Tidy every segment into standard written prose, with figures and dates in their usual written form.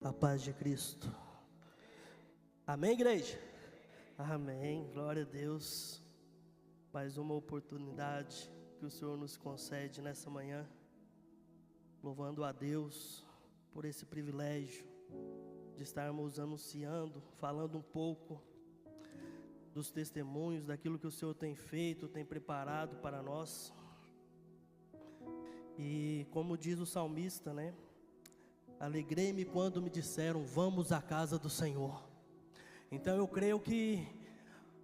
A paz de Cristo. Amém, igreja? Amém, glória a Deus. Mais uma oportunidade que o Senhor nos concede nessa manhã. Louvando a Deus por esse privilégio de estarmos anunciando, falando um pouco dos testemunhos, daquilo que o Senhor tem feito, tem preparado para nós. E como diz o salmista, né? Alegrei-me quando me disseram, vamos à casa do Senhor. Então eu creio que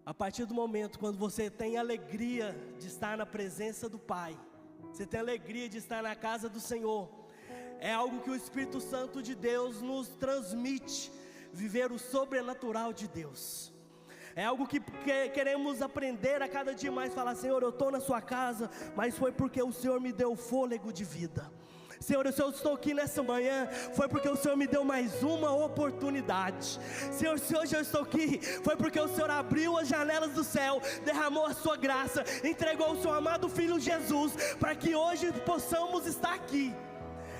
a partir do momento quando você tem alegria de estar na presença do Pai, você tem alegria de estar na casa do Senhor, é algo que o Espírito Santo de Deus nos transmite, viver o sobrenatural de Deus. É algo que queremos aprender a cada dia mais, falar, Senhor, eu estou na sua casa, mas foi porque o Senhor me deu fôlego de vida. Senhor, se eu estou aqui nessa manhã, foi porque o Senhor me deu mais uma oportunidade. Senhor, se hoje eu estou aqui, foi porque o Senhor abriu as janelas do céu, derramou a sua graça, entregou o seu amado Filho Jesus, para que hoje possamos estar aqui.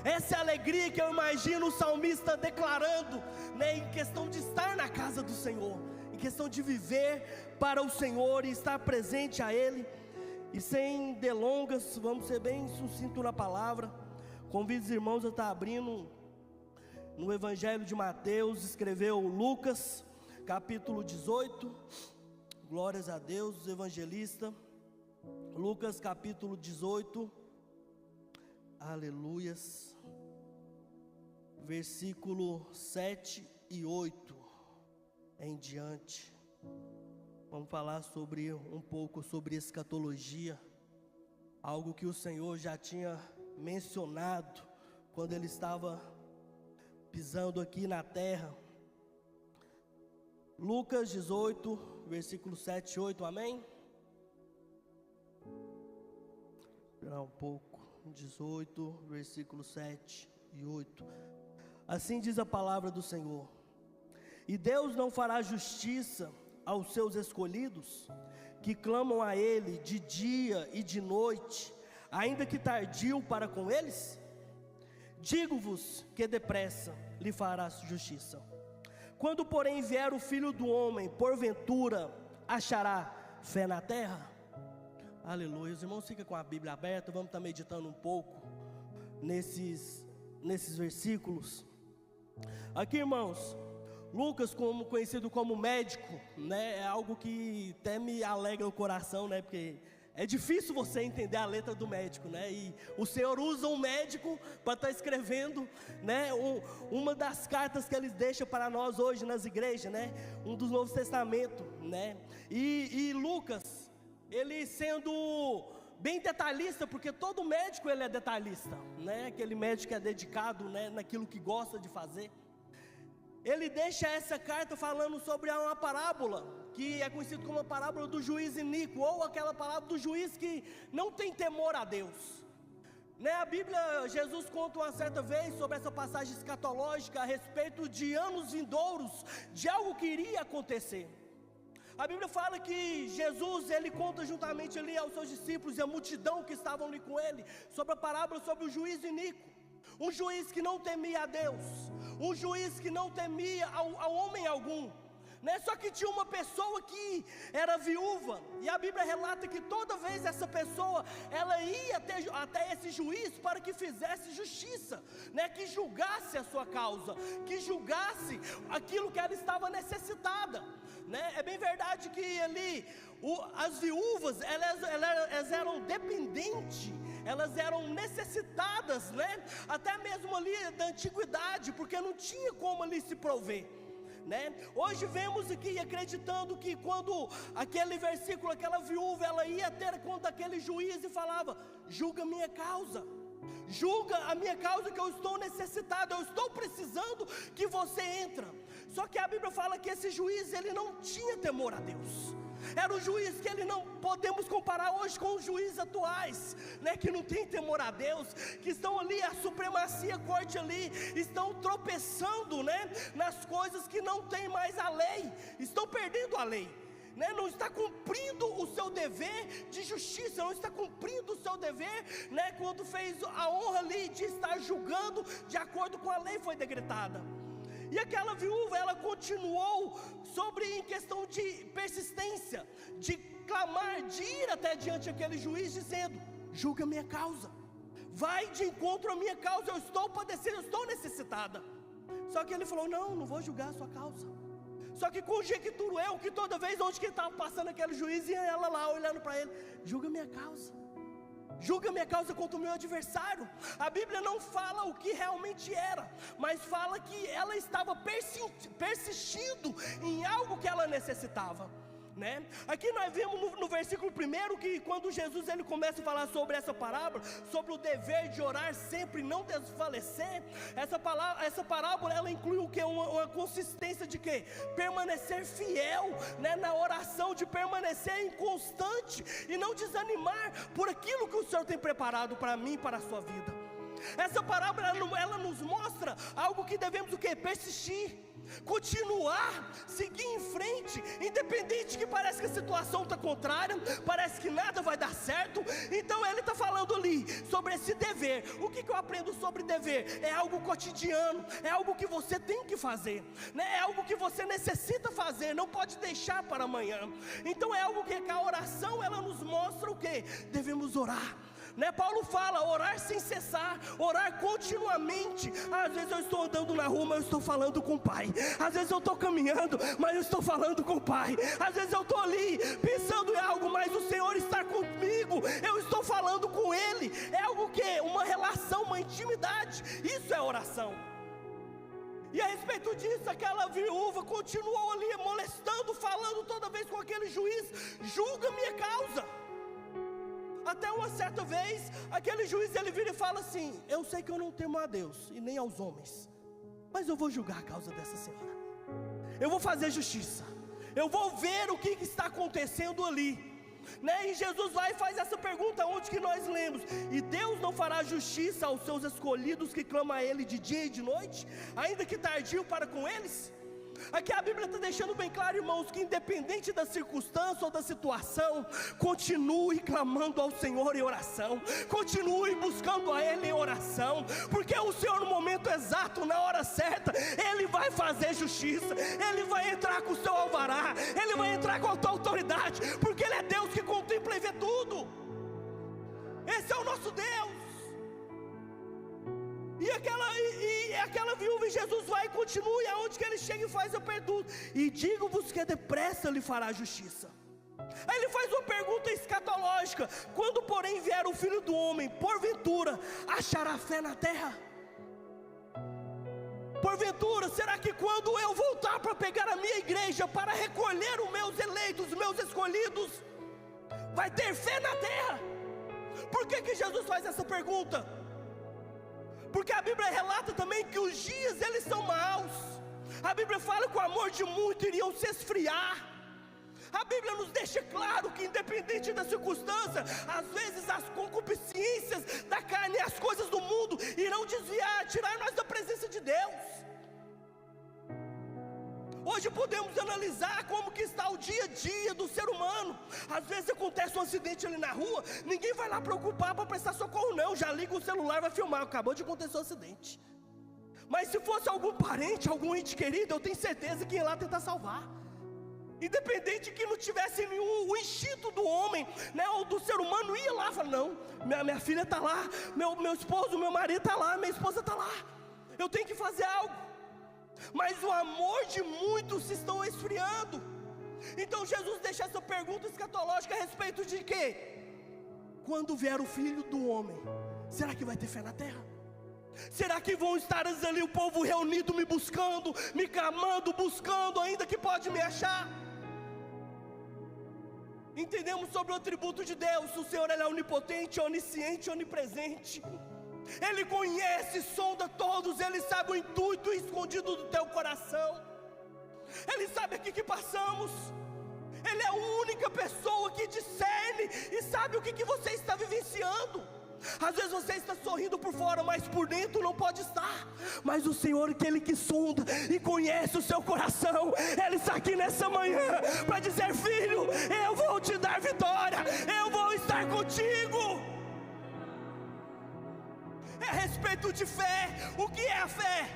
Essa é a alegria que eu imagino o salmista declarando, né, em questão de estar na casa do Senhor, em questão de viver para o Senhor e estar presente a Ele. E sem delongas, vamos ser bem sucinto na palavra. Convido os irmãos a estar abrindo no Evangelho de Mateus, escreveu Lucas, capítulo 18, glórias a Deus, evangelista, Lucas capítulo 18, aleluias, versículo 7 e 8 em diante. Vamos falar um pouco sobre escatologia, algo que o Senhor já tinha mencionado quando Ele estava pisando aqui na terra. Lucas 18, versículo 7 e 8, amém? Esperar um pouco, 18, versículo 7 e 8. Assim diz a palavra do Senhor: e Deus não fará justiça aos seus escolhidos, que clamam a Ele de dia e de noite, ainda que tardio para com eles? Digo-vos que depressa lhe fará justiça. Quando porém vier o Filho do Homem, porventura achará fé na terra? Aleluia. Os irmãos ficam com a Bíblia aberta, vamos estar meditando um pouco nesses versículos. Aqui, irmãos, Lucas, conhecido como médico, né, é algo que até me alegra o coração, né, porque é difícil você entender a letra do médico, né? E o Senhor usa um médico para estar escrevendo, né? Uma das cartas que Ele deixa para nós hoje nas igrejas, né? Um dos Novos Testamentos, né? E Lucas, ele sendo bem detalhista, porque todo médico ele é detalhista, né? Aquele médico que é dedicado, né, naquilo que gosta de fazer. Ele deixa essa carta falando sobre uma parábola, que é conhecido como a parábola do juiz iníquo, ou aquela parábola do juiz que não tem temor a Deus, né? A Bíblia, Jesus conta uma certa vez sobre essa passagem escatológica a respeito de anos vindouros, de algo que iria acontecer. A Bíblia fala que Jesus, ele conta juntamente ali aos seus discípulos e a multidão que estavam ali com ele, sobre a parábola sobre o juiz iníquo. Um juiz que não temia a Deus, um juiz que não temia ao homem algum, né? Só que tinha uma pessoa que era viúva, e a Bíblia relata que toda vez essa pessoa, ela ia até esse juiz para que fizesse justiça, né? Que julgasse a sua causa, que julgasse aquilo que ela estava necessitada, né? É bem verdade que ali, as viúvas, elas eram dependentes, elas eram necessitadas, né? Até mesmo ali da antiguidade, porque não tinha como ali se prover, né? Hoje vemos aqui acreditando que quando aquele versículo, aquela viúva, ela ia ter conta aquele juiz e falava, julga a minha causa, julga a minha causa que eu estou necessitado, eu estou precisando que você entra. Só que a Bíblia fala que esse juiz, ele não tinha temor a Deus. Era um juiz que ele não podemos comparar hoje com os juízes atuais, né, que não tem temor a Deus, que estão ali, a supremacia corte ali, estão tropeçando, né, nas coisas que não tem mais a lei, estão perdendo a lei, né, não está cumprindo o seu dever de justiça, não está cumprindo o seu dever, né, quando fez a honra ali de estar julgando de acordo com a lei foi decretada. E aquela viúva, ela continuou em questão de persistência, de clamar, de ir até diante daquele juiz, dizendo: julga a minha causa, vai de encontro à minha causa, eu estou padecendo, eu estou necessitada. Só que ele falou: não vou julgar a sua causa. Só que conjecturo eu que toda vez onde que estava passando aquele juiz, ia ela lá olhando para ele: julga a minha causa, julga a minha causa contra o meu adversário. A Bíblia não fala o que realmente era, mas fala que ela estava persistindo em algo que ela necessitava, né? Aqui nós vemos no versículo 1 que quando Jesus ele começa a falar sobre essa parábola, sobre o dever de orar sempre, não desfalecer, essa parábola ela inclui o que? Uma consistência de quê? Permanecer fiel, né, na oração, de permanecer inconstante e não desanimar por aquilo que o Senhor tem preparado para mim e para a sua vida. Essa parábola ela nos mostra algo que devemos o quê? Persistir, continuar, seguir em frente, independente que parece que a situação está contrária, parece que nada vai dar certo. Então ele está falando ali sobre esse dever. O que eu aprendo sobre dever? É algo cotidiano, é algo que você tem que fazer, né? É algo que você necessita fazer, não pode deixar para amanhã. Então é algo que a oração ela nos mostra o que? Devemos orar, né? Paulo fala: orar sem cessar, orar continuamente. Às vezes eu estou andando na rua, mas eu estou falando com o Pai. Às vezes eu estou caminhando, mas eu estou falando com o Pai. Às vezes eu estou ali pensando em algo, mas o Senhor está comigo, eu estou falando com Ele. É algo que? Uma relação, uma intimidade. Isso é oração. E a respeito disso, aquela viúva continuou ali molestando, falando toda vez com aquele juiz: julga minha causa. Até uma certa vez, aquele juiz ele vira e fala assim: eu sei que eu não temo a Deus e nem aos homens, mas eu vou julgar a causa dessa senhora, eu vou fazer justiça, eu vou ver o que está acontecendo ali, né? E Jesus vai e faz essa pergunta, onde que nós lemos: e Deus não fará justiça aos seus escolhidos que clamam a Ele de dia e de noite, ainda que tardio para com eles? Aqui a Bíblia está deixando bem claro, irmãos, que independente da circunstância ou da situação, continue clamando ao Senhor em oração, continue buscando a Ele em oração, porque o Senhor no momento exato, na hora certa, Ele vai fazer justiça, Ele vai entrar com o seu alvará, Ele vai entrar com a tua autoridade, porque Ele é Deus que contempla e vê tudo. Esse é o nosso Deus. E aquela viúva, Jesus vai e continua, e aonde que ele chega e faz a pergunta: e digo-vos que depressa lhe fará justiça. Aí ele faz uma pergunta escatológica: quando porém vier o Filho do Homem, porventura achará fé na terra? Porventura, será que quando eu voltar para pegar a minha igreja, para recolher os meus eleitos, os meus escolhidos, vai ter fé na terra? Por que Jesus faz essa pergunta? Porque a Bíblia relata também que os dias eles são maus. A Bíblia fala que o amor de muitos iriam se esfriar. A Bíblia nos deixa claro que independente da circunstância, às vezes as concupiscências da carne e as coisas do mundo irão desviar, tirar nós da presença de Deus. Hoje podemos analisar como que está o dia a dia do ser humano. Às vezes acontece um acidente ali na rua, ninguém vai lá preocupar para prestar socorro não, já liga o celular, vai filmar, acabou de acontecer um acidente. Mas se fosse algum parente, algum ente querido, eu tenho certeza que ia lá tentar salvar. Independente que não tivesse nenhum, o instinto do homem, né, ou do ser humano, ia lá e falar: não, minha filha está lá, meu esposo, meu marido está lá, minha esposa está lá, eu tenho que fazer algo. Mas o amor de muitos se estão esfriando. Então Jesus deixa essa pergunta escatológica a respeito de quê? Quando vier o Filho do Homem, será que vai ter fé na terra? Será que vão estar ali o povo reunido me buscando, me clamando, buscando, ainda que pode me achar? Entendemos sobre o atributo de Deus: o Senhor ele é onipotente, onisciente, onipresente. Ele conhece, sonda todos, Ele sabe o intuito escondido do teu coração, Ele sabe aqui que passamos, Ele é a única pessoa que discerne e sabe o que você está vivenciando. Às vezes você está sorrindo por fora, mas por dentro não pode estar. Mas o Senhor, aquele que sonda e conhece o seu coração, Ele está aqui nessa manhã para dizer: filho, eu vou te dar vitória, eu vou estar contigo. É a respeito de fé. O que é a fé?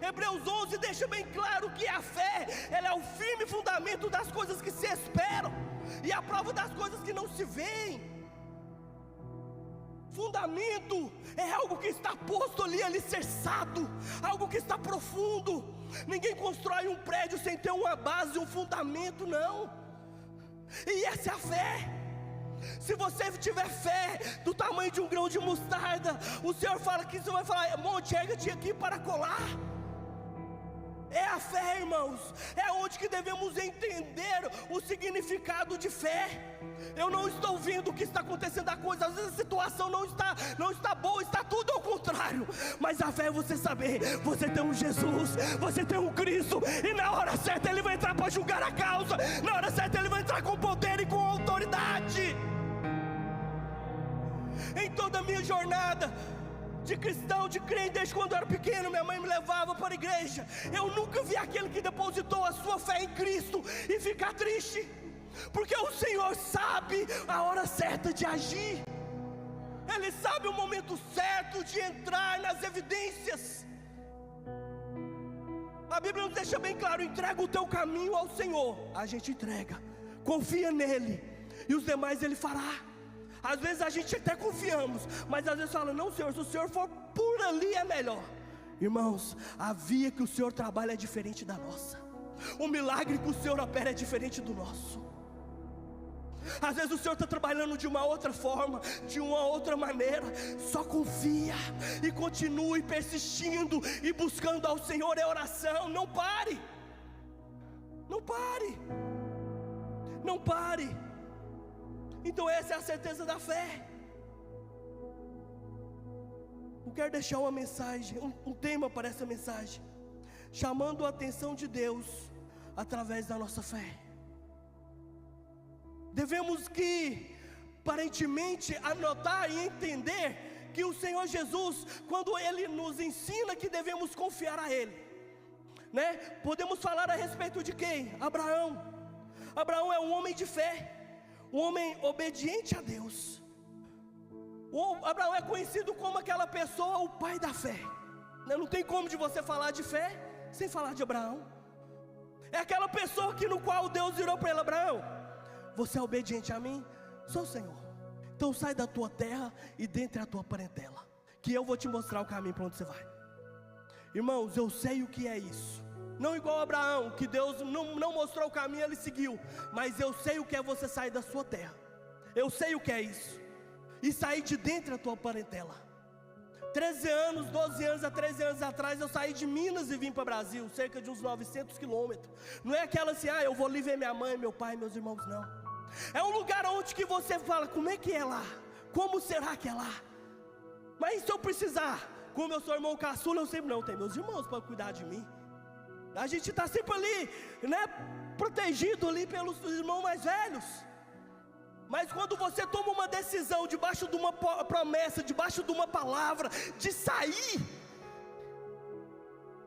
Hebreus 11 deixa bem claro que a fé, ela é o firme fundamento das coisas que se esperam e a prova das coisas que não se veem. Fundamento é algo que está posto ali, alicerçado, algo que está profundo. Ninguém constrói um prédio sem ter uma base, um fundamento, não. E essa é a fé. Se você tiver fé do tamanho de um grão de mostarda, o Senhor fala que você vai falar: monte, erga-te aqui para colar. É a fé, irmãos, é onde que devemos entender o significado de fé. Eu não estou vendo o que está acontecendo a coisa, às vezes a situação não está boa, está tudo ao contrário. Mas a fé é você saber, você tem um Jesus, você tem um Cristo, e na hora certa Ele vai entrar para julgar a causa, na hora certa Ele vai entrar com poder e com autoridade. Em toda a minha jornada de cristão, de crente, desde quando eu era pequeno, minha mãe me levava para a igreja. Eu nunca vi aquele que depositou a sua fé em Cristo e ficar triste, porque o Senhor sabe a hora certa de agir. Ele sabe o momento certo de entrar nas evidências. A Bíblia nos deixa bem claro: entrega o teu caminho ao Senhor. A gente entrega, confia nele, e os demais Ele fará. Às vezes a gente até confiamos, mas às vezes fala: não, Senhor, se o Senhor for por ali é melhor. Irmãos, a via que o Senhor trabalha é diferente da nossa. O milagre que o Senhor opera é diferente do nosso. Às vezes o Senhor está trabalhando de uma outra forma, de uma outra maneira. Só confia e continue persistindo e buscando ao Senhor. É oração, não pare. Não pare. Não pare. Então essa é a certeza da fé. Eu quero deixar uma mensagem, um tema para essa mensagem, chamando a atenção de Deus através da nossa fé. Devemos que, aparentemente, anotar e entender que o Senhor Jesus, quando Ele nos ensina que devemos confiar a Ele, né? Podemos falar a respeito de quem? Abraão. Abraão é um homem de fé, um homem obediente a Deus. Abraão é conhecido como aquela pessoa, o pai da fé. Não tem como de você falar de fé sem falar de Abraão. É aquela pessoa que no qual Deus virou para ele: Abraão, você é obediente a mim? Sou, Senhor. Então sai da tua terra e dentre a tua parentela, que eu vou te mostrar o caminho para onde você vai. Irmãos, eu sei o que é isso. Não igual a Abraão, que Deus não mostrou o caminho, ele seguiu. Mas eu sei o que é você sair da sua terra. Eu sei o que é isso. E sair de dentro da tua parentela. 13 anos, 12 anos, há 13 anos atrás, eu saí de Minas e vim para o Brasil, cerca de uns 900 quilômetros. Não é aquela assim: eu vou ali ver minha mãe, meu pai, meus irmãos, não. É um lugar onde que você fala: como é que é lá? Como será que é lá? Mas se eu precisar, como eu sou irmão caçula, eu sempre, não, tem meus irmãos para cuidar de mim. A gente está sempre ali, né, protegido ali pelos irmãos mais velhos. Mas quando você toma uma decisão, debaixo de uma promessa, debaixo de uma palavra, de sair,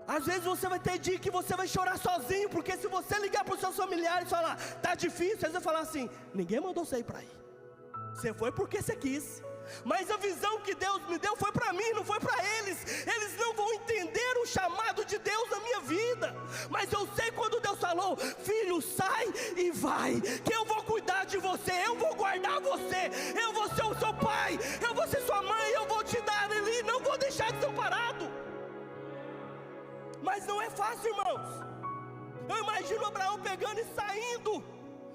às vezes você vai ter dia que você vai chorar sozinho, porque se você ligar para os seus familiares e falar: tá difícil, às vezes vai falar assim: ninguém mandou você ir para aí, você foi porque você quis. Mas a visão que Deus me deu foi para mim, não foi para eles. Eles não vão entender o chamado de Deus na minha vida. Mas eu sei quando Deus falou: filho, sai e vai, que eu vou cuidar de você, eu vou guardar você, eu vou ser o seu pai, eu vou ser sua mãe, eu vou te dar ali, não vou deixar desamparado. Mas não é fácil, irmãos. Eu imagino Abraão pegando e saindo.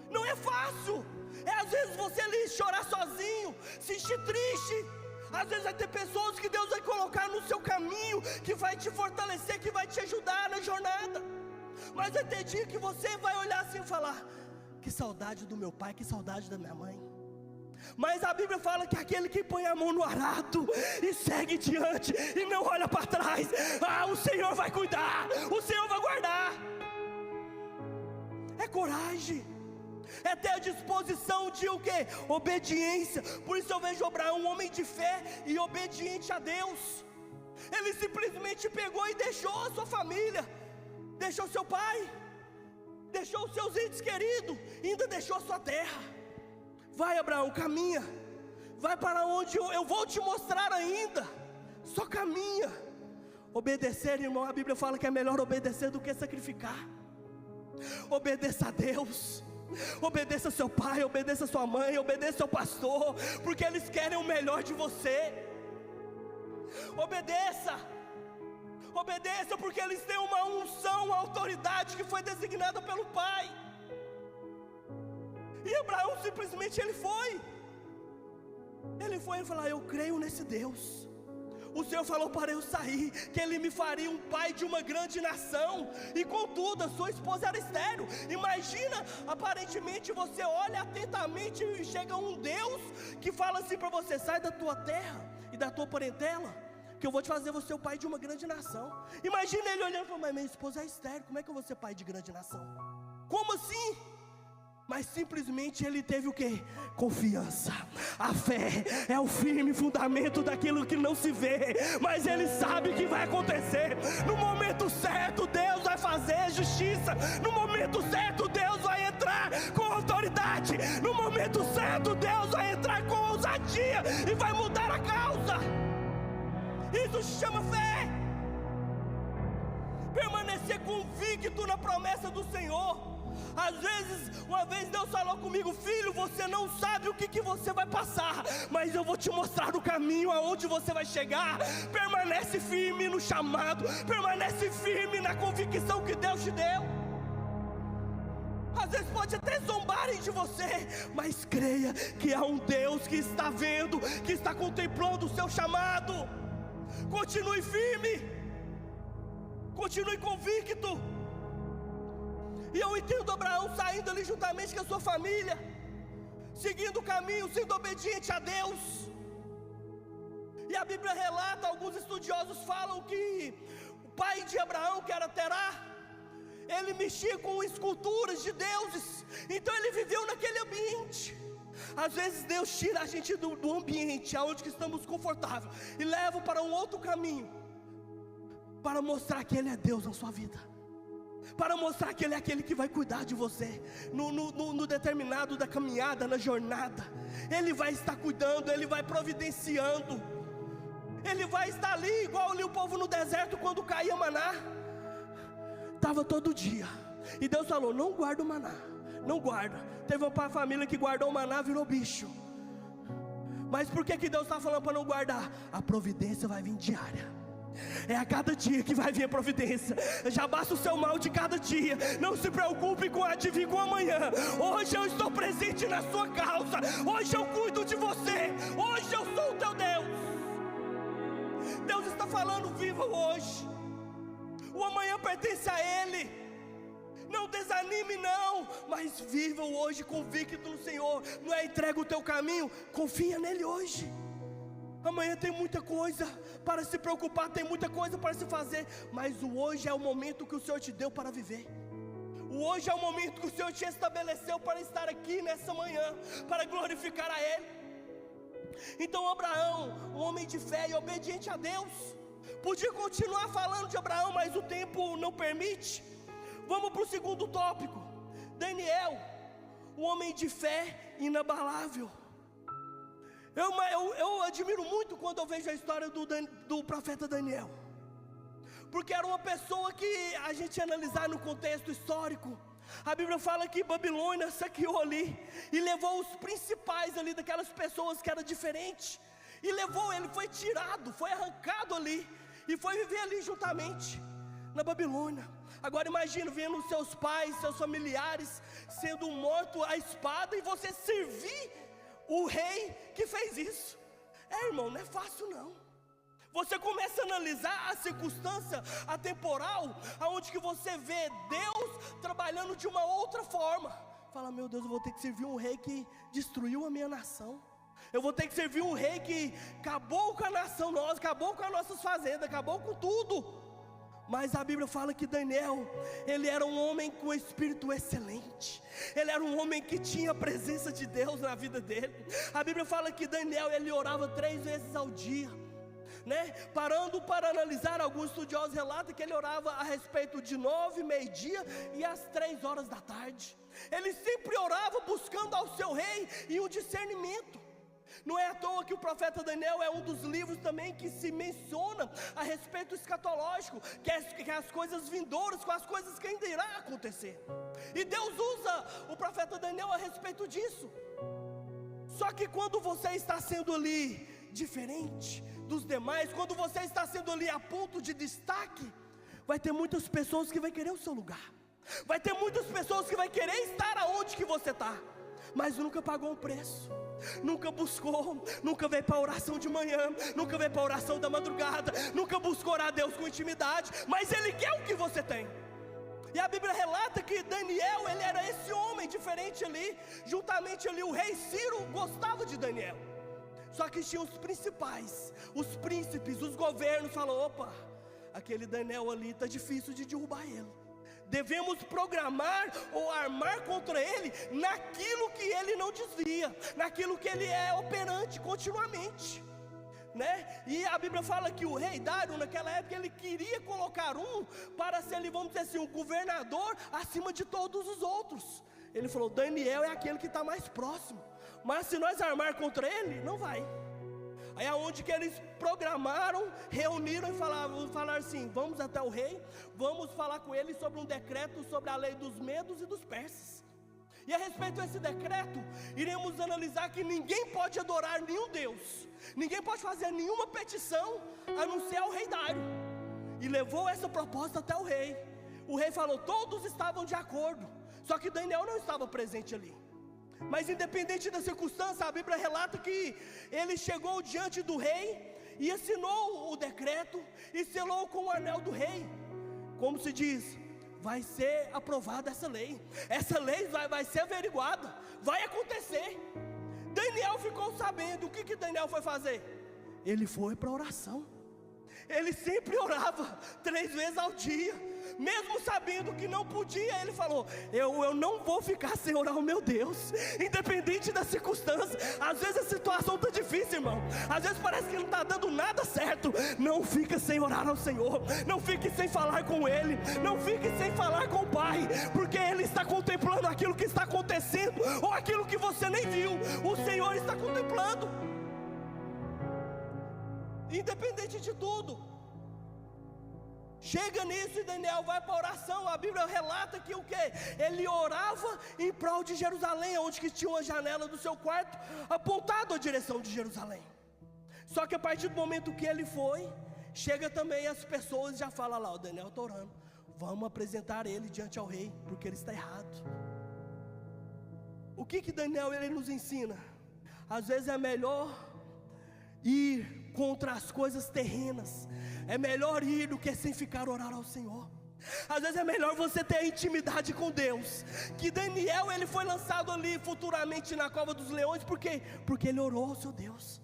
Não é fácil. É às vezes você ali chorar sozinho, se sentir triste. Às vezes vai ter pessoas que Deus vai colocar no seu caminho, que vai te fortalecer, que vai te ajudar na jornada. Mas vai ter dia que você vai olhar assim e falar: que saudade do meu pai, que saudade da minha mãe. Mas a Bíblia fala que aquele que põe a mão no arado e segue diante e não olha para trás, o Senhor vai cuidar, o Senhor vai guardar. É coragem, é ter a disposição de o quê? Obediência. Por isso eu vejo Abraão um homem de fé e obediente a Deus. Ele simplesmente pegou e deixou a sua família, deixou seu pai, deixou os seus entes queridos, ainda deixou a sua terra. Vai, Abraão, caminha, vai para onde eu vou te mostrar ainda. Só caminha. Obedecer, irmão, a Bíblia fala que é melhor obedecer do que sacrificar. Obedeça a Deus, obedeça seu pai, obedeça sua mãe, obedeça seu pastor, porque eles querem o melhor de você. Obedeça, obedeça, porque eles têm uma unção, uma autoridade que foi designada pelo Pai. E Abraão simplesmente ele foi e falou: eu creio nesse Deus. O Senhor falou para eu sair, que Ele me faria um pai de uma grande nação, e contudo a sua esposa era estéril. Imagina, aparentemente você olha atentamente e chega um Deus que fala assim para você: sai da tua terra e da tua parentela, que eu vou te fazer você o pai de uma grande nação. Imagina ele olhando e falando: mas minha esposa é estéril, como é que eu vou ser pai de grande nação? Como assim? Mas simplesmente ele teve o que? Confiança. A fé é o firme fundamento daquilo que não se vê, mas ele sabe que vai acontecer. No momento certo Deus vai fazer justiça. No momento certo Deus vai entrar com autoridade. No momento certo Deus vai entrar com ousadia e vai mudar a causa. Isso se chama fé. Permanecer convicto na promessa do Senhor. Às vezes, uma vez Deus falou comigo: filho, você não sabe o que você vai passar, mas eu vou te mostrar o caminho aonde você vai chegar. Permanece firme no chamado, permanece firme na convicção que Deus te deu. Às vezes pode até zombarem de você, mas creia que há um Deus que está vendo, que está contemplando o seu chamado. Continue firme, continue convicto. E eu entendo Abraão saindo ali juntamente com a sua família, seguindo o caminho, sendo obediente a Deus. E a Bíblia relata, alguns estudiosos falam que o pai de Abraão, que era Terá, ele mexia com esculturas de deuses, então ele viveu naquele ambiente. Às vezes Deus tira a gente do ambiente aonde que estamos confortáveis e leva para um outro caminho, para mostrar que Ele é Deus na sua vida, para mostrar que Ele é aquele que vai cuidar de você no determinado da caminhada, na jornada. Ele vai estar cuidando, Ele vai providenciando, Ele vai estar ali, igual ali o povo no deserto, quando caía maná, estava todo dia, e Deus falou: não guarda o maná, não guarda. Teve uma família que guardou o maná, virou bicho. Mas por que Deus está falando para não guardar? A providência vai vir diária. É a cada dia que vai vir a providência. Já basta o seu mal de cada dia. Não se preocupe com a de vir com amanhã. Hoje eu estou presente na sua causa. Hoje eu cuido de você. Hoje eu sou o teu Deus. Deus está falando: viva hoje. O amanhã pertence a Ele. Não desanime não, mas viva hoje convicto no Senhor. Não é entrega o teu caminho, confia nele hoje. Amanhã tem muita coisa para se preocupar, tem muita coisa para se fazer, mas o hoje é o momento que o Senhor te deu para viver. O hoje é o momento que o Senhor te estabeleceu para estar aqui nessa manhã, para glorificar a Ele. Então Abraão, um homem de fé e obediente a Deus, podia continuar falando de Abraão, mas o tempo não permite. Vamos para o segundo tópico. Daniel, um homem de fé inabalável. Eu admiro muito quando eu vejo a história do profeta Daniel, porque era uma pessoa que a gente analisar no contexto histórico, a Bíblia fala que Babilônia saqueou ali e levou os principais ali daquelas pessoas que eram diferentes, e levou, ele foi tirado, foi arrancado ali e foi viver ali juntamente na Babilônia. Agora imagine vendo seus pais, seus familiares sendo mortos à espada e você servir o rei que fez isso. Irmão, não é fácil não. Você começa a analisar a circunstância, a temporal, aonde que você vê Deus trabalhando de uma outra forma. Fala: meu Deus, eu vou ter que servir um rei que destruiu a minha nação. Eu vou ter que servir um rei que acabou com a nação nossa, acabou com as nossas fazendas, acabou com tudo. Mas a Bíblia fala que Daniel, ele era um homem com espírito excelente. Ele era um homem que tinha a presença de Deus na vida dele. A Bíblia fala que Daniel, ele orava 3 vezes ao dia, né? Parando para analisar, alguns estudiosos relatam que ele orava a respeito de 9, meio-dia e às 3 horas da tarde. Ele sempre orava buscando ao seu rei e o discernimento. Não é à toa que o profeta Daniel é um dos livros também que se menciona a respeito escatológico, que é as coisas vindouras, com as coisas que ainda irá acontecer. E Deus usa o profeta Daniel a respeito disso. Só que quando você está sendo ali diferente dos demais, quando você está sendo ali a ponto de destaque, vai ter muitas pessoas que vai querer o seu lugar. Vai ter muitas pessoas que vai querer estar aonde que você está, mas nunca pagou um preço, nunca buscou, nunca veio para a oração de manhã, nunca veio para a oração da madrugada, nunca buscou orar a Deus com intimidade, mas Ele quer o que você tem. E a Bíblia relata que Daniel, ele era esse homem diferente ali. Juntamente ali o rei Ciro gostava de Daniel. Só que tinha os principais, os príncipes, os governos, falou: opa, aquele Daniel ali está difícil de derrubar ele. Devemos programar ou armar contra ele naquilo que ele não desvia, naquilo que ele é operante continuamente, né? E a Bíblia fala que o rei Dário, naquela época, ele queria colocar um para ser, vamos dizer assim, um governador acima de todos os outros. Ele falou: Daniel é aquele que está mais próximo, mas se nós armar contra ele, não vai. Aí é onde que eles programaram, reuniram e falaram assim: vamos até o rei, vamos falar com ele sobre um decreto sobre a lei dos medos e dos persas. E a respeito desse decreto, iremos analisar que ninguém pode adorar nenhum Deus, ninguém pode fazer nenhuma petição, a não ser ao rei Dário. E levou essa proposta até o rei. O rei falou, todos estavam de acordo, só que Daniel não estava presente ali. Mas independente da circunstância, a Bíblia relata que ele chegou diante do rei e assinou o decreto e selou com o anel do rei. Como se diz, vai ser aprovada essa lei vai ser averiguada, vai acontecer. Daniel ficou sabendo. O que Daniel foi fazer? Ele foi para a oração. Ele sempre orava 3 vezes ao dia, mesmo sabendo que não podia. Ele falou, eu não vou ficar sem orar o meu Deus, independente da circunstância. Às vezes a situação está difícil, irmão, às vezes parece que não está dando nada certo. Não fica sem orar ao Senhor, não fique sem falar com Ele, não fique sem falar com o Pai, porque Ele está contemplando aquilo que está acontecendo, ou aquilo que você nem viu, o Senhor está contemplando. Independente de tudo, chega nisso e Daniel vai para a oração. A Bíblia relata que o quê? Ele orava em prol de Jerusalém, onde que tinha uma janela do seu quarto apontado à direção de Jerusalém. Só que a partir do momento que ele foi, chega também as pessoas e já falam lá, o Daniel está orando, vamos apresentar ele diante ao rei, porque ele está errado. O que Daniel ele nos ensina? Às vezes é melhor ir contra as coisas terrenas, é melhor ir do que sem ficar orar ao Senhor. Às vezes é melhor você ter intimidade com Deus. Que Daniel ele foi lançado ali futuramente na cova dos leões, porque ele orou ao seu Deus.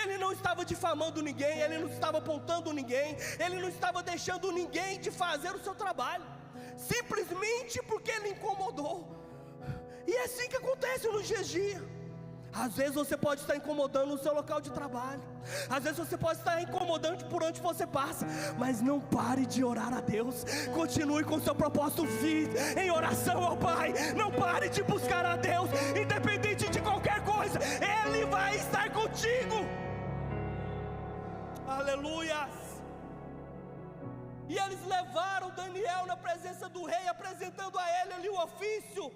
Ele não estava difamando ninguém, ele não estava apontando ninguém, ele não estava deixando ninguém de fazer o seu trabalho, simplesmente porque ele incomodou. E é assim que acontece nos dias a dia. Às vezes você pode estar incomodando no seu local de trabalho, às vezes você pode estar incomodando por onde você passa, mas não pare de orar a Deus. Continue com o seu propósito firme em oração ao Pai. Não pare de buscar a Deus, independente de qualquer coisa, Ele vai estar contigo. Aleluias. E eles levaram Daniel na presença do rei, apresentando a ele ali o ofício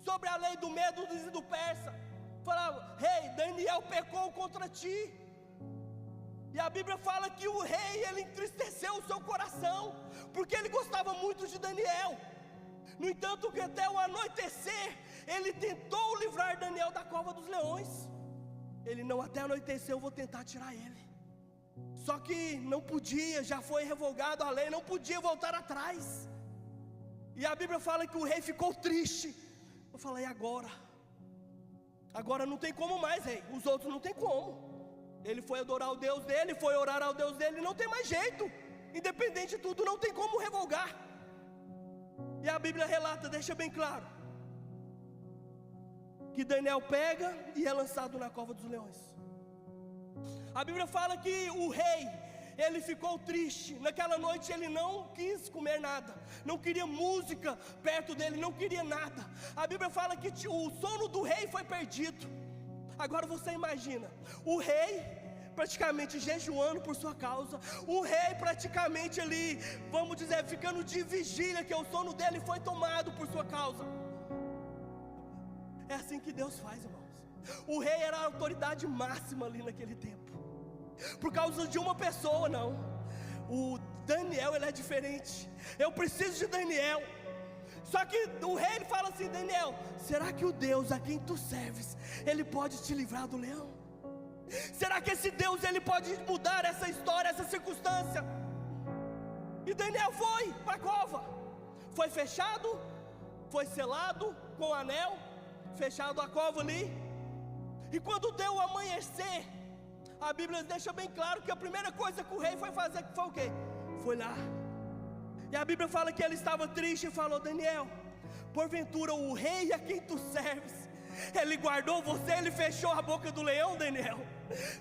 sobre a lei do medo e do persa. Falava, rei, Daniel pecou contra ti. E a Bíblia fala que o rei, ele entristeceu o seu coração, porque ele gostava muito de Daniel. No entanto, que até o anoitecer, ele tentou livrar Daniel da cova dos leões. Ele não, até anoitecer eu vou tentar tirar ele. Só que não podia, já foi revogado a lei, não podia voltar atrás. E a Bíblia fala que o rei ficou triste. Eu falei, agora não tem como mais, rei, os outros não tem como. Ele foi adorar o Deus dele, foi orar ao Deus dele, não tem mais jeito. Independente de tudo, não tem como revogar. E a Bíblia relata, deixa bem claro, que Daniel pega e é lançado na cova dos leões. A Bíblia fala que o rei, ele ficou triste. Naquela noite ele não quis comer nada, não queria música perto dele, não queria nada. A Bíblia fala que o sono do rei foi perdido. Agora você imagina, o rei praticamente jejuando por sua causa, o rei praticamente ali, vamos dizer, ficando de vigília, que o sono dele foi tomado por sua causa. É assim que Deus faz, irmãos. O rei era a autoridade máxima ali naquele tempo, por causa de uma pessoa, não. O Daniel, ele é diferente. Eu preciso de Daniel. Só que o rei, ele fala assim: Daniel, será que o Deus a quem tu serves, ele pode te livrar do leão? Será que esse Deus, ele pode mudar essa história, essa circunstância? E Daniel foi para a cova, foi fechado, foi selado com o anel, fechado a cova ali. E quando deu o amanhecer, a Bíblia deixa bem claro que a primeira coisa que o rei foi fazer foi o quê? Foi lá. E a Bíblia fala que ele estava triste e falou: Daniel, porventura o rei a quem tu serves, ele guardou você, ele fechou a boca do leão, Daniel?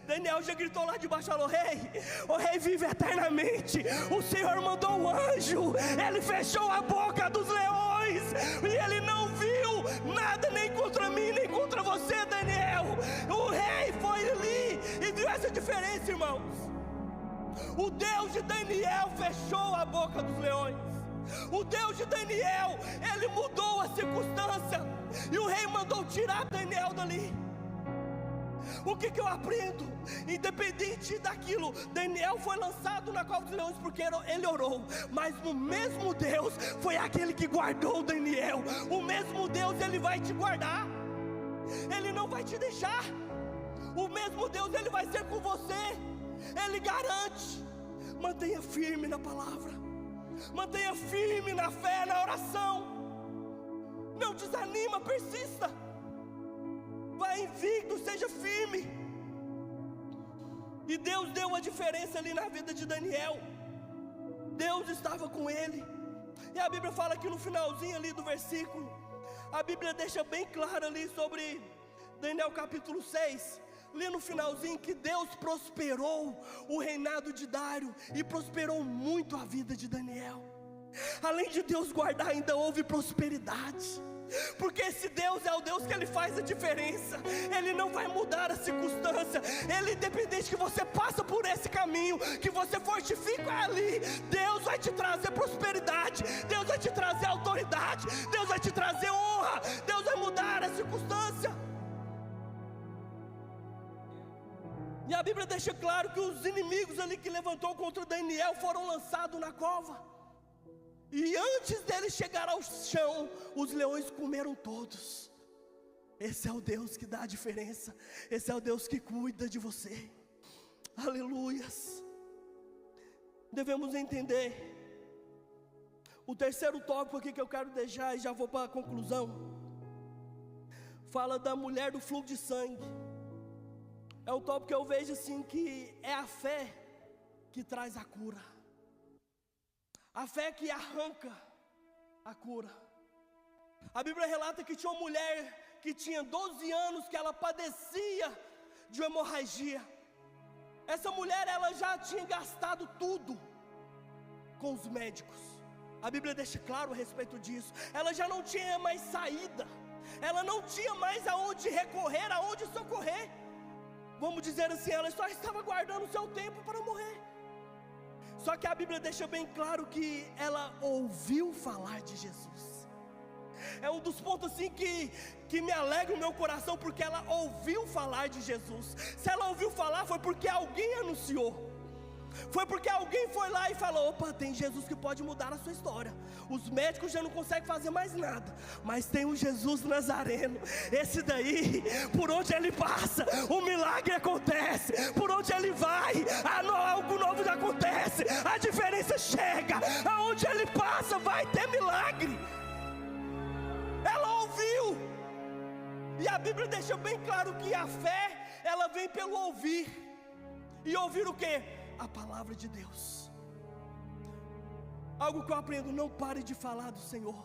Daniel já gritou lá de baixo, falou: rei, o rei vive eternamente, o Senhor mandou um anjo, ele fechou a boca dos leões, e ele não viu nada nem contra mim, nem contra você, Daniel. O rei foi ali e viu essa diferença, irmãos. O Deus de Daniel fechou a boca dos leões. O Deus de Daniel, ele mudou a circunstância, e o rei mandou tirar Daniel dali. O que eu aprendo? Independente daquilo, Daniel foi lançado na cova dos leões porque ele orou, mas o mesmo Deus foi aquele que guardou Daniel. O mesmo Deus, ele vai te guardar, ele não vai te deixar. O mesmo Deus, ele vai ser com você, ele garante. Mantenha firme na palavra, mantenha firme na fé, na oração. Não desanima, persista. Vai invicto, seja firme. E Deus deu a diferença ali na vida de Daniel. Deus estava com ele. E a Bíblia fala que no finalzinho ali do versículo, a Bíblia deixa bem claro ali sobre Daniel capítulo 6, ali no finalzinho, que Deus prosperou o reinado de Dário e prosperou muito a vida de Daniel. Além de Deus guardar, ainda houve prosperidade, porque esse Deus é o Deus que ele faz a diferença. Ele não vai mudar a circunstância. Ele, independente que você passa por esse caminho, que você fortifica ali, Deus vai te trazer prosperidade, Deus vai te trazer autoridade, Deus vai te trazer honra, Deus vai mudar a circunstância. E a Bíblia deixa claro que os inimigos ali que levantou contra Daniel foram lançados na cova. E antes deles chegar ao chão, os leões comeram todos. Esse é o Deus que dá a diferença. Esse é o Deus que cuida de você. Aleluias. Devemos entender. O terceiro tópico aqui que eu quero deixar, e já vou para a conclusão, fala da mulher do fluxo de sangue. É o tópico que eu vejo assim, que é a fé que traz a cura. A fé que arranca a cura. A Bíblia relata que tinha uma mulher que tinha 12 anos, que ela padecia de uma hemorragia. Essa mulher, ela já tinha gastado tudo com os médicos. A Bíblia deixa claro a respeito disso. Ela já não tinha mais saída, ela não tinha mais aonde recorrer, aonde socorrer. Vamos dizer assim, ela só estava guardando o seu tempo para morrer. Só que a Bíblia deixa bem claro que ela ouviu falar de Jesus. É um dos pontos assim que me alegra o meu coração, porque ela ouviu falar de Jesus. Se ela ouviu falar, foi porque alguém anunciou. Foi porque alguém foi lá e falou: opa, tem Jesus que pode mudar a sua história. Os médicos já não conseguem fazer mais nada, mas tem um Jesus Nazareno. Esse daí, por onde ele passa, o milagre acontece. Por onde ele vai, algo novo já acontece. A diferença chega. Aonde ele passa, vai ter milagre. Ela ouviu. E a Bíblia deixa bem claro que a fé, ela vem pelo ouvir. E ouvir o quê? A palavra de Deus. Algo que eu aprendo: não pare de falar do Senhor.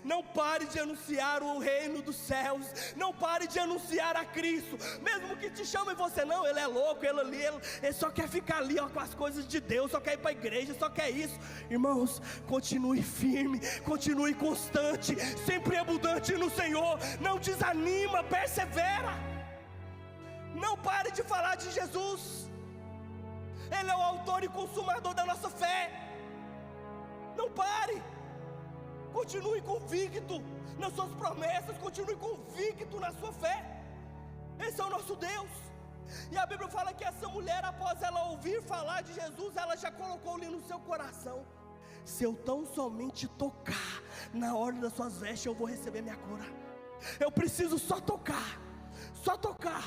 Não pare de anunciar o reino dos céus. Não pare de anunciar a Cristo. Mesmo que te chamem, você não, ele é louco, ele só quer ficar ali, ó, com as coisas de Deus, só quer ir para a igreja, só quer isso. Irmãos, continue firme, continue constante, sempre abundante no Senhor. Não desanima, persevera. Não pare de falar de Jesus. Ele é o autor e consumador da nossa fé. Não pare. Continue convicto nas suas promessas. Continue convicto na sua fé. Esse é o nosso Deus. E a Bíblia fala que essa mulher, após ela ouvir falar de Jesus, ela já colocou ali no seu coração: se eu tão somente tocar na ordem das suas vestes, eu vou receber minha cura. Eu preciso só tocar. Só tocar.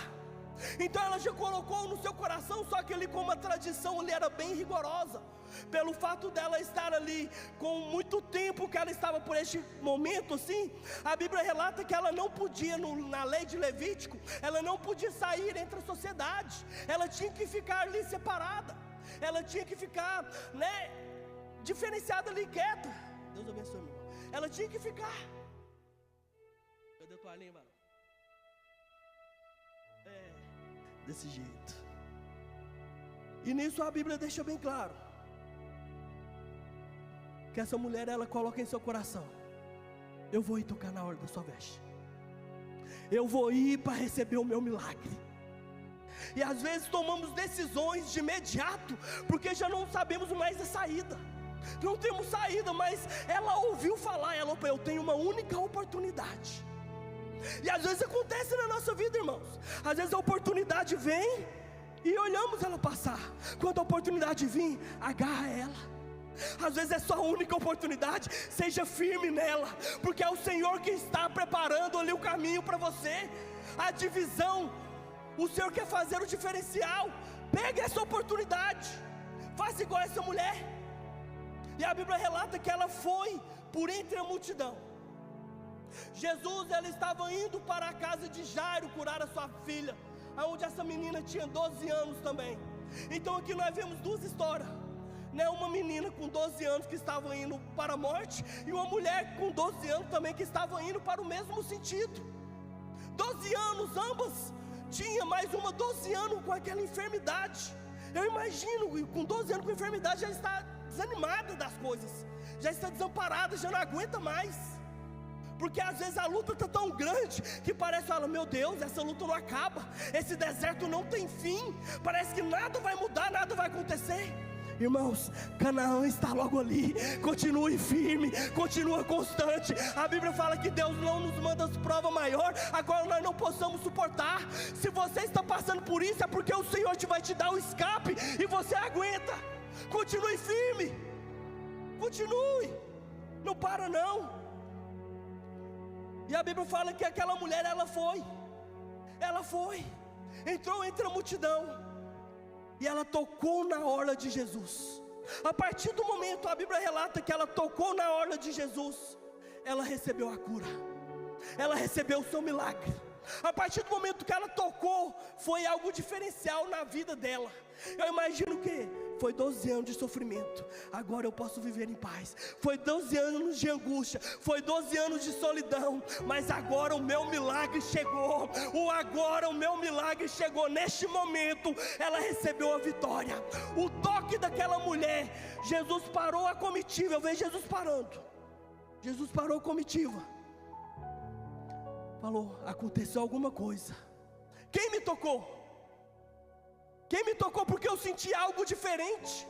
Então ela já colocou no seu coração. Só que ali, com uma tradição, ali era bem rigorosa, pelo fato dela estar ali com muito tempo que ela estava por este momento assim. A Bíblia relata que ela não podia, na lei de Levítico, ela não podia sair entre a sociedade. Ela tinha que ficar ali separada. Ela tinha que ficar, diferenciada ali, quieta. Deus abençoe, meu irmão. Ela tinha que ficar. Cadê a tua língua? Desse jeito. E nisso a Bíblia deixa bem claro que essa mulher, ela coloca em seu coração: eu vou ir tocar na hora da sua veste. Eu vou ir para receber o meu milagre. E às vezes tomamos decisões de imediato, porque já não sabemos mais a saída. Não temos saída, mas ela ouviu falar, eu tenho uma única oportunidade. E às vezes acontece na nossa vida, irmãos. Às vezes a oportunidade vem e olhamos ela passar. Quando a oportunidade vir, agarra ela. Às vezes é sua única oportunidade. Seja firme nela, porque é o Senhor que está preparando ali o caminho para você. A divisão, o Senhor quer fazer o diferencial. Pegue essa oportunidade. Faça igual essa mulher. E a Bíblia relata que ela foi por entre a multidão. Jesus, ele estava indo para a casa de Jairo curar a sua filha, onde essa menina tinha 12 anos também. Então aqui nós vemos duas histórias, uma menina com 12 anos que estava indo para a morte, e uma mulher com 12 anos também que estava indo para o mesmo sentido. 12 anos, ambas tinha mais uma 12 anos com aquela enfermidade. Eu imagino, com 12 anos com enfermidade, já está desanimada das coisas, já está desamparada, já não aguenta mais. Porque às vezes a luta está tão grande que parece, meu Deus, essa luta não acaba, esse deserto não tem fim, parece que nada vai mudar, nada vai acontecer. Irmãos, Canaã está logo ali. Continue firme, continua constante. A Bíblia fala que Deus não nos manda as provas maiores agora nós não possamos suportar. Se você está passando por isso, é porque o Senhor vai te dar o escape e você aguenta. Continue firme, continue, não para não. E a Bíblia fala que aquela mulher, ela foi, entrou entre a multidão, e ela tocou na orla de Jesus. A partir do momento, a Bíblia relata que ela tocou na orla de Jesus, ela recebeu a cura, ela recebeu o seu milagre. A partir do momento que ela tocou, foi algo diferencial na vida dela. Eu imagino que foi 12 anos de sofrimento, agora eu posso viver em paz. Foi 12 anos de angústia, foi 12 anos de solidão, mas agora o meu milagre chegou. O meu milagre chegou. Neste momento, ela recebeu a vitória. O toque daquela mulher, Jesus parou a comitiva. Eu vejo Jesus parando. Jesus parou a comitiva. Falou: aconteceu alguma coisa. Quem me tocou? Quem me tocou? Porque eu senti algo diferente.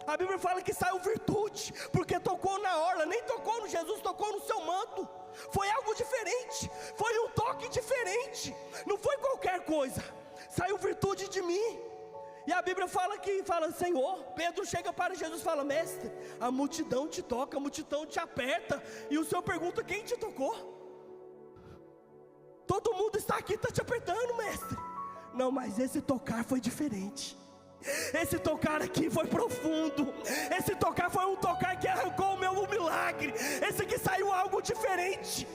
A Bíblia fala que saiu virtude, porque tocou na orla. Nem tocou no Jesus, tocou no seu manto. Foi algo diferente, foi um toque diferente, não foi qualquer coisa. Saiu virtude de mim. E a Bíblia fala Senhor, Pedro chega para Jesus e fala: mestre, a multidão te toca, a multidão te aperta, e o Senhor pergunta: quem te tocou? Todo mundo está aqui, está te apertando, mestre. Não, mas esse tocar foi diferente. Esse tocar aqui foi profundo. Esse tocar foi um tocar que arrancou o meu milagre. Esse aqui saiu algo diferente.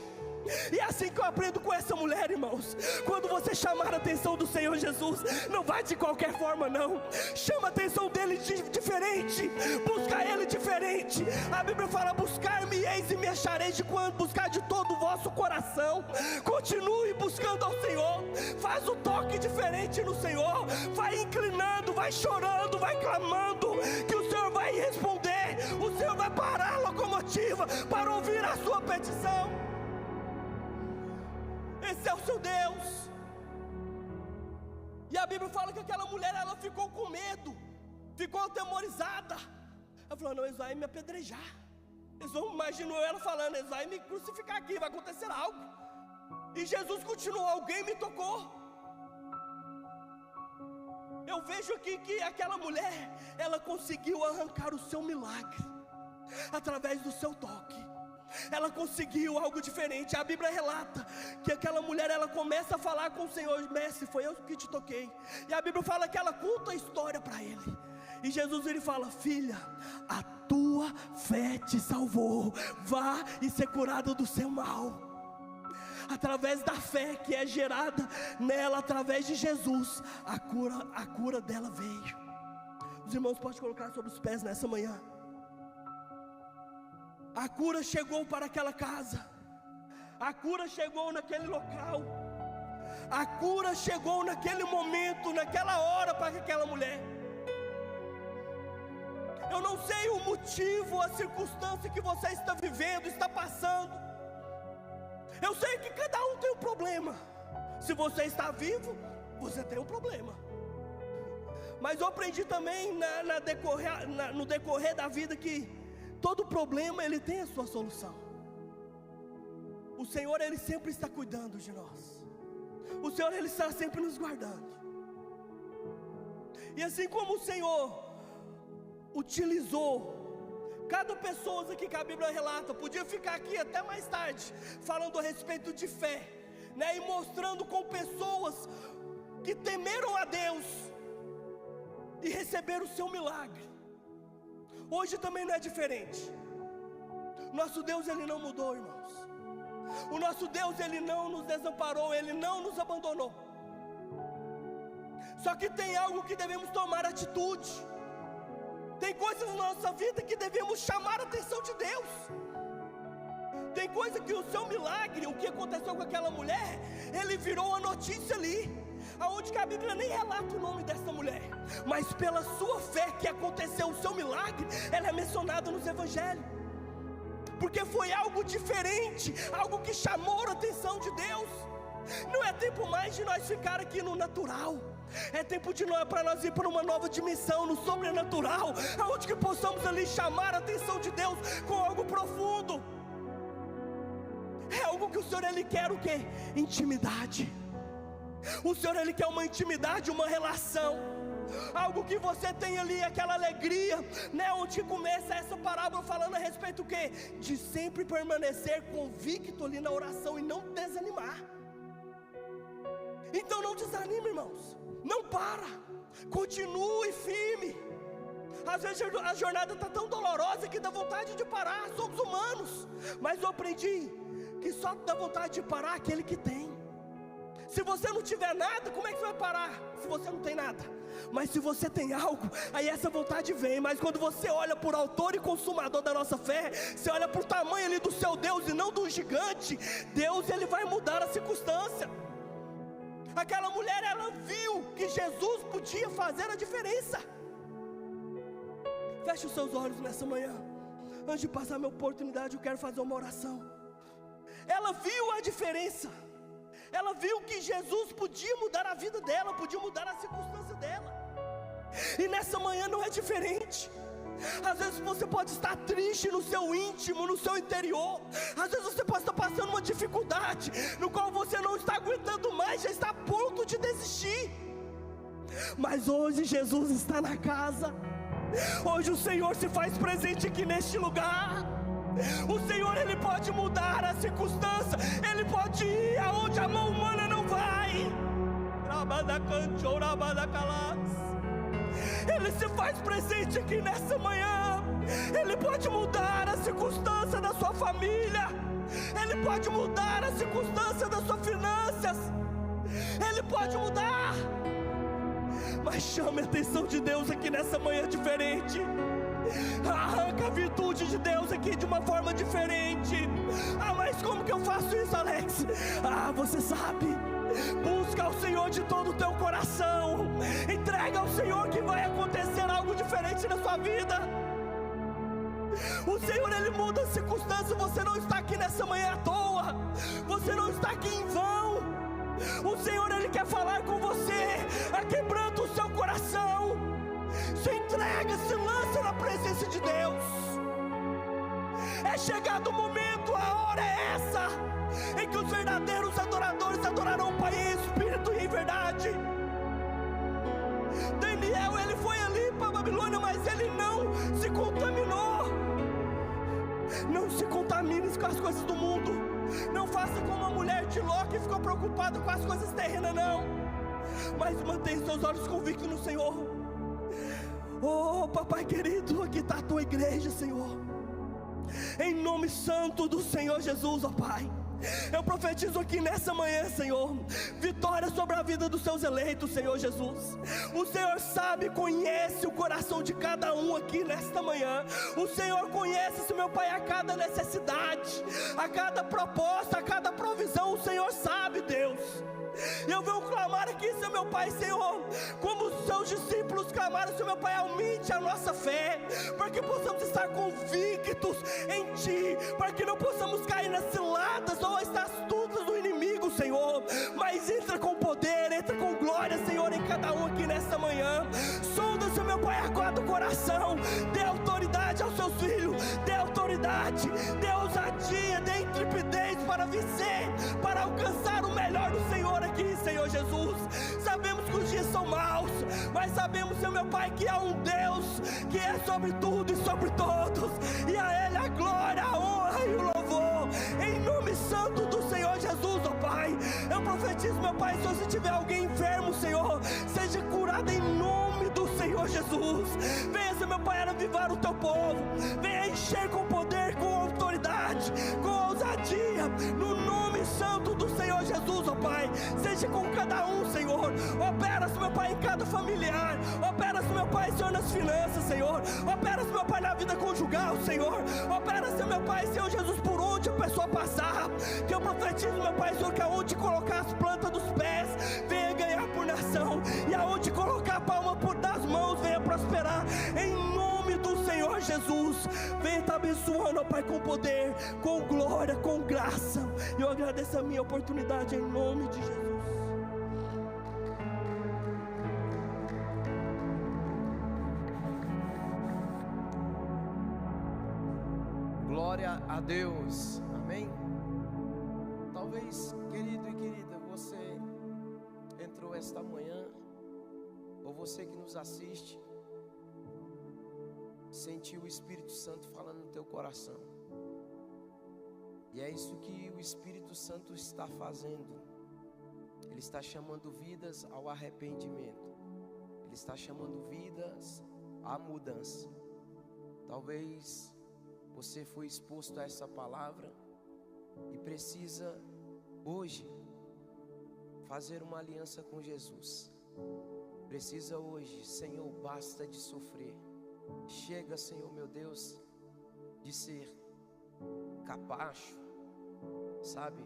E é assim que eu aprendo com essa mulher, irmãos. Quando você chamar a atenção do Senhor Jesus, não vai de qualquer forma não. Chama a atenção dele diferente. Busca ele diferente. A Bíblia fala: buscar-me-eis e me achareis de quando buscar de todo o vosso coração. Continue buscando ao Senhor. Faz um toque diferente no Senhor. Vai inclinando, vai chorando, vai clamando, que o Senhor vai responder. O Senhor vai parar a locomotiva para ouvir a sua petição. Esse é o seu Deus. E a Bíblia fala que aquela mulher, ela ficou com medo, ficou atemorizada. Ela falou: não, eles vão me apedrejar. Eles vão, imaginou ela falando, eles vão me crucificar aqui, vai acontecer algo. E Jesus continuou: alguém me tocou. Eu vejo aqui que aquela mulher, ela conseguiu arrancar o seu milagre através do seu toque. Ela conseguiu algo diferente. A Bíblia relata que aquela mulher, ela começa a falar com o Senhor: mestre, foi eu que te toquei. E a Bíblia fala que ela conta a história para ele. E Jesus, ele fala: filha, a tua fé te salvou, vá e ser curada do seu mal. Através da fé que é gerada nela, através de Jesus, a cura dela veio. Os irmãos podem colocar sobre os pés nessa manhã. A cura chegou para aquela casa, a cura chegou naquele local, a cura chegou naquele momento, naquela hora para aquela mulher. Eu não sei o motivo, a circunstância que você está vivendo, está passando. Eu sei que cada um tem um problema. Se você está vivo, você tem um problema. Mas eu aprendi também no decorrer da vida que todo problema, ele tem a sua solução. O Senhor, ele sempre está cuidando de nós. O Senhor, ele está sempre nos guardando. E assim como o Senhor utilizou cada pessoa aqui que a Bíblia relata, podia ficar aqui até mais tarde, falando a respeito de fé, né? E mostrando com pessoas que temeram a Deus e receberam o seu milagre. Hoje também não é diferente. Nosso Deus, ele não mudou, irmãos. O nosso Deus, ele não nos desamparou, ele não nos abandonou. Só que tem algo que devemos tomar atitude. Tem coisas na nossa vida que devemos chamar a atenção de Deus. Tem coisa que o seu milagre, o que aconteceu com aquela mulher, ele virou uma notícia ali, aonde que a Bíblia nem relata o nome dessa mulher, mas pela sua fé que aconteceu o seu milagre, ela é mencionada nos evangelhos, porque foi algo diferente, algo que chamou a atenção de Deus. Não é tempo mais de nós ficar aqui no natural, é tempo de nós, para nós ir para uma nova dimensão, no sobrenatural, aonde que possamos ali chamar a atenção de Deus com algo profundo. É algo que o Senhor, ele quer o quê? Intimidade. O Senhor, ele quer uma intimidade, uma relação, algo que você tem ali, aquela alegria, né? Onde começa essa parábola falando a respeito do quê? De sempre permanecer convicto ali na oração e não desanimar. Então não desanime, irmãos, não para, continue firme. Às vezes a jornada está tão dolorosa que dá vontade de parar, somos humanos, mas eu aprendi que só dá vontade de parar aquele que tem. Se você não tiver nada, como é que você vai parar? Se você não tem nada. Mas se você tem algo, aí essa vontade vem. Mas quando você olha por autor e consumador da nossa fé, você olha por tamanho ali do seu Deus e não do gigante, Deus, ele vai mudar a circunstância. Aquela mulher, ela viu que Jesus podia fazer a diferença. Feche os seus olhos nessa manhã. Antes de passar a minha oportunidade, eu quero fazer uma oração. Ela viu a diferença. Ela viu que Jesus podia mudar a vida dela, podia mudar a circunstância dela. E nessa manhã não é diferente. Às vezes você pode estar triste no seu íntimo, no seu interior. Às vezes você pode estar passando uma dificuldade, no qual você não está aguentando mais, já está a ponto de desistir. Mas hoje Jesus está na casa. Hoje o Senhor se faz presente aqui neste lugar. O Senhor, ele pode mudar a circunstância, ele pode ir aonde a mão humana não vai. Ele se faz presente aqui nessa manhã. Ele pode mudar a circunstância da sua família, ele pode mudar a circunstância das suas finanças, ele pode mudar. Mas chame a atenção de Deus aqui nessa manhã diferente. Arranca a virtude de Deus aqui de uma forma diferente. Ah, mas como que eu faço isso, Alex? Ah, você sabe. Busca ao Senhor de todo o teu coração. Entrega ao Senhor que vai acontecer algo diferente na sua vida. O Senhor, ele muda as circunstâncias. Você não está aqui nessa manhã à toa. Você não está aqui em vão. O Senhor, Ele quer falar com você. Quebranta o seu coração. Se entrega, se lança na presença de Deus. É chegado o momento, a hora é essa, em que os verdadeiros adoradores adorarão o Pai em espírito e em verdade. Daniel, ele foi ali para a Babilônia, mas ele não se contaminou. Não se contamine com as coisas do mundo. Não faça como a mulher de Ló, que ficou preocupada com as coisas terrenas, não. Mas mantenha seus olhos convictos no Senhor. Oh, papai querido, aqui está a tua igreja, Senhor. Em nome santo do Senhor Jesus, ó Pai, eu profetizo aqui nessa manhã, Senhor, vitória sobre a vida dos seus eleitos, Senhor Jesus. O Senhor sabe, conhece o coração de cada um aqui nesta manhã. O Senhor conhece, meu Pai, a cada necessidade, a cada proposta, a cada provisão. O Senhor sabe, Deus. Eu venho clamar aqui, Senhor meu Pai, Senhor, como os seus discípulos clamaram, Senhor meu Pai, aumente a nossa fé, para que possamos estar convictos em Ti, para que não possamos cair nas ciladas ou as astutas do inimigo, Senhor. Mas entra com poder, entra com glória, Senhor, em cada um aqui nesta manhã. Sonda, Senhor meu Pai, acorda o coração, dê autoridade aos seus filhos, dê autoridade, dê ousadia, dê intrepidez para vencer, para alcançar o melhor do Senhor aqui, Senhor Jesus. Sabemos que os dias são maus, mas sabemos, Senhor meu Pai, que há um Deus que é sobre tudo e sobre todos, e a Ele a glória, a honra e o louvor, em nome santo do Senhor Jesus, ó Pai. Eu profetizo, meu Pai, se tiver alguém enfermo, Senhor, seja curado em nome do Senhor Jesus. Venha, Senhor meu Pai, avivar o teu povo, venha encher com poder, com autoridade, com ousadia, no nome santo do Senhor Jesus, ó Pai. Seja com cada um, Senhor. Opera-se, meu Pai, em cada familiar. Opera-se, meu Pai, Senhor, nas finanças, Senhor. Opera-se, meu Pai, na vida conjugal, Senhor. Opera-se, meu Pai, Senhor Jesus, por onde a pessoa passar. Que eu profetizo, meu Pai, Senhor, que aonde colocar as plantas dos pés, venha ganhar por nação. E aonde colocar a palma das mãos, venha prosperar. Em nome do Senhor Jesus. Venha estar abençoando, ó Pai, com poder, com glória, com graça. Eu agradeço a minha oportunidade em nome de Jesus. Glória a Deus, amém? Talvez, querido e querida, você entrou esta manhã, ou você que nos assiste, sentiu o Espírito Santo falando no teu coração, e é isso que o Espírito Santo está fazendo. Ele está chamando vidas ao arrependimento, Ele está chamando vidas à mudança. Talvez você foi exposto a essa palavra e precisa hoje fazer uma aliança com Jesus. Precisa hoje, Senhor, basta de sofrer. Chega, Senhor meu Deus, de ser capacho, sabe?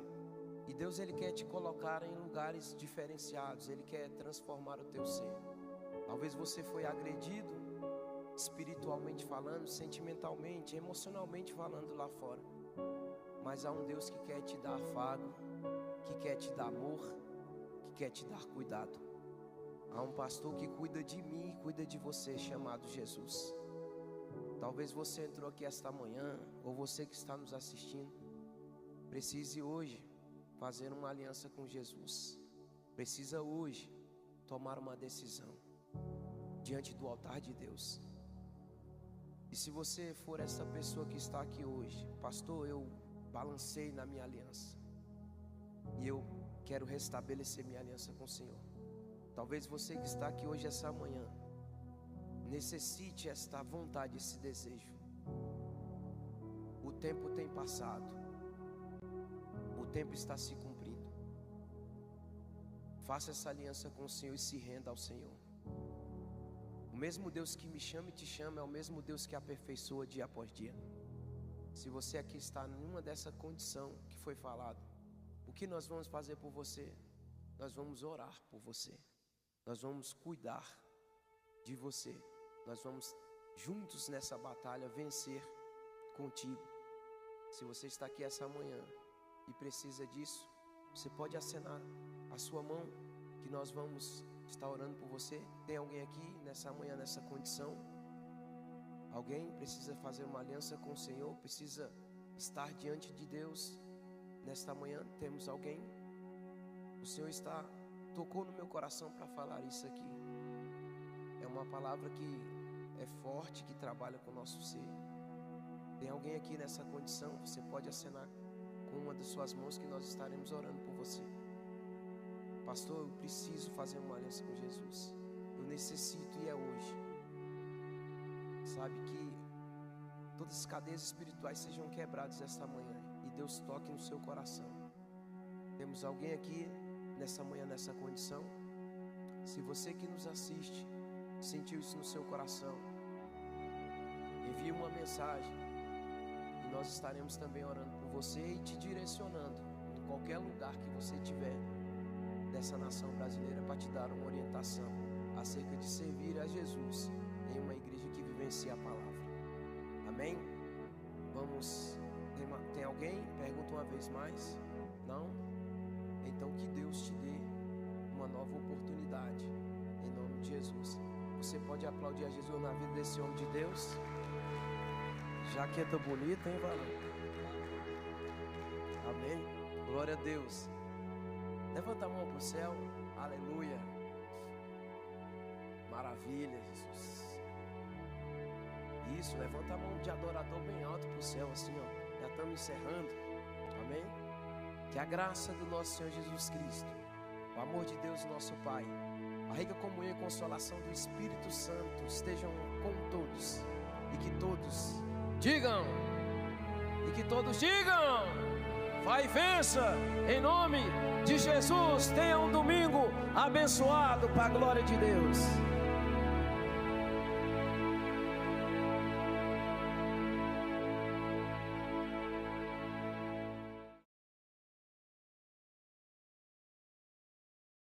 E Deus, Ele quer te colocar em lugares diferenciados. Ele quer transformar o teu ser. Talvez você foi agredido, espiritualmente falando, sentimentalmente, emocionalmente falando lá fora. Mas há um Deus que quer te dar afago, que quer te dar amor, que quer te dar cuidado. Há um pastor que cuida de mim e cuida de você, chamado Jesus. Talvez você entrou aqui esta manhã, ou você que está nos assistindo, precise hoje fazer uma aliança com Jesus. Precisa hoje tomar uma decisão diante do altar de Deus. E se você for essa pessoa que está aqui hoje, pastor, eu balancei na minha aliança e eu quero restabelecer minha aliança com o Senhor. Talvez você que está aqui hoje, essa manhã, necessite esta vontade, esse desejo. O tempo tem passado, o tempo está se cumprindo. Faça essa aliança com o Senhor e se renda ao Senhor. O mesmo Deus que me chama e te chama é o mesmo Deus que aperfeiçoa dia após dia. Se você aqui está numa dessa condição que foi falado, o que nós vamos fazer por você? Nós vamos orar por você. Nós vamos cuidar de você. Nós vamos juntos nessa batalha vencer contigo. Se você está aqui essa manhã e precisa disso, você pode acenar a sua mão, que nós vamos estar orando por você. Tem alguém aqui nessa manhã, nessa condição? Alguém precisa fazer uma aliança com o Senhor, precisa estar diante de Deus nesta manhã? Temos alguém? O Senhor tocou no meu coração para falar isso aqui. É uma palavra que é forte, que trabalha com o nosso ser. Tem alguém aqui nessa condição? Você pode acenar com uma das suas mãos que nós estaremos orando por você. Pastor, eu preciso fazer uma aliança com Jesus. Eu necessito e é hoje. Sabe que todas as cadeias espirituais sejam quebradas esta manhã e Deus toque no seu coração. Temos alguém aqui nessa manhã, nessa condição? Se você que nos assiste sentiu isso no seu coração, envie uma mensagem e nós estaremos também orando por você e te direcionando em qualquer lugar que você estiver dessa nação brasileira para te dar uma orientação acerca de servir a Jesus em uma igreja que vivencia a palavra. Amém? Vamos. Tem alguém? Pergunta uma vez mais. Não? Então que Deus te dê uma nova oportunidade em nome de Jesus. Você pode aplaudir a Jesus na vida desse homem de Deus? Jaqueta bonita, hein, varão? Amém? Glória a Deus. Levanta a mão para o céu. Aleluia. Maravilha, Jesus. Isso, levanta a mão de adorador bem alto para o céu, assim, ó. Já estamos encerrando. Amém? Que a graça do nosso Senhor Jesus Cristo, o amor de Deus, nosso Pai, a rica comunhão e consolação do Espírito Santo estejam com todos. E que todos digam. Vai e vença, em nome de Jesus. Tenha um domingo abençoado para a glória de Deus.